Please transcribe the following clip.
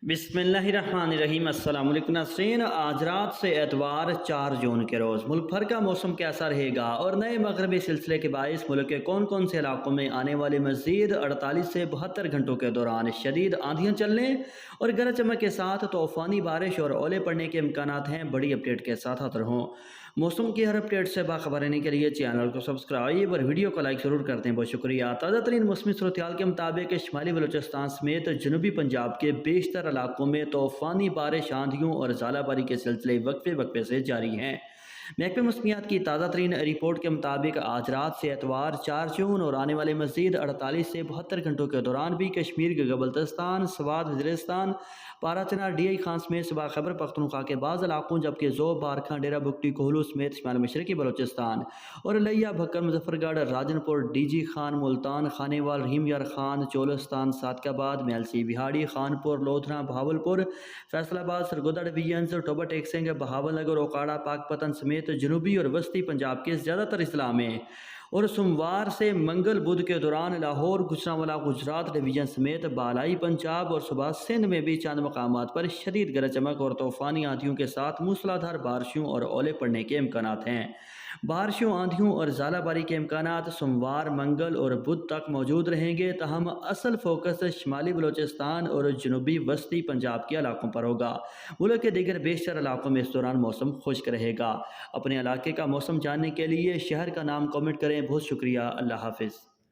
बिस्मिल्लाहिर्रहमानिर्रहीम। अस्सलाम वालेकुम नाज़रीन। आज रात से एतवार 4 जून के रोज़ मुल्क भर का मौसम कैसा रहेगा और नए मगरबी सिलसिले के बायस मुल्क के कौन कौन से इलाकों में आने वाले मज़ीद 48 से 72 घंटों के दौरान शदीद आंधियाँ चलने और गरज चमक के साथ तूफ़ानी बारिश और ओले पड़ने के इम्कानात हैं। बड़ी अपडेट के साथ हाज़िर हूँ। मौसम की हर अपडेट से बाखबर रहने के लिए चैनल को सब्सक्राइब और वीडियो को लाइक ज़रूर करते हैं। बहुत शुक्रिया। ताज़ा तरीन मौसमी सूरत-ए-हाल के मुताबिक शिमाली बलूचिस्तान समेत जनूबी पंजाब के बेशतर इलाकों में तूफ़ानी बारिश, आंधियों और ज़ालाबारी के सिलसिले वक्फे वक्फे से जारी हैं। महकमे मौसमियात की ताज़ा तरीन रिपोर्ट के मुताबिक आज रात से एतवार 4 जून और आने वाले मज़ीद 48 से 72 घंटों के दौरान भी कश्मीर के गलबल्तिस्तान, स्वात, वज़ीरिस्तान, पाराचना, DI खान समेत सूबा खैबर पख्तूनख्वा के बाज़ इलाकों, जबकि ज़ोब, बारखा, डेरा बुगटी, कोहलू समेत शिमाल मशरक़ी बलूचिस्तान और लिया, भक्कर, मुजफ्फरगढ़, राजनपुर, DG खान, मुल्तान, खानेवाल, रहीम यार खान, चोलस्तान, सादकाबाद, मेलसी, बिहाड़ी, खानपुर, लोधरा, बहावलपुर, फैसलाबाद, सरगोदा डिवीजन्स, टोबा टेक्सिंग, बहावलनगर, ओकाड़ा, पाकपतन समेत जनूबी और वस्ती पंजाब के ज़्यादातर अजला में और सोमवार से मंगल बुध के दौरान लाहौर, गुजरांवाला, गुजरात डिवीजन समेत बालाई पंजाब और सुबह सिंध में भी चंद मकामात पर शदीद गरज चमक और तूफ़ानी आंधियों के साथ मूसलाधार बारिशों और ओले पड़ने के इम्कानात हैं। बारिशों, आंधियों और ज़ालाबारी के इम्कानात सोमवार, मंगल और बुध तक मौजूद रहेंगे। तहम असल फोकस शिमाली बलूचिस्तान और जनूबी वस्ती पंजाब के इलाकों पर होगा। मुल्क के दीगर बेशतर इलाकों में इस दौरान मौसम खुश्क रहेगा। अपने इलाके का मौसम जानने के लिए शहर का नाम कमेंट करें। बहुत शुक्रिया। अल्लाह हाफिज़।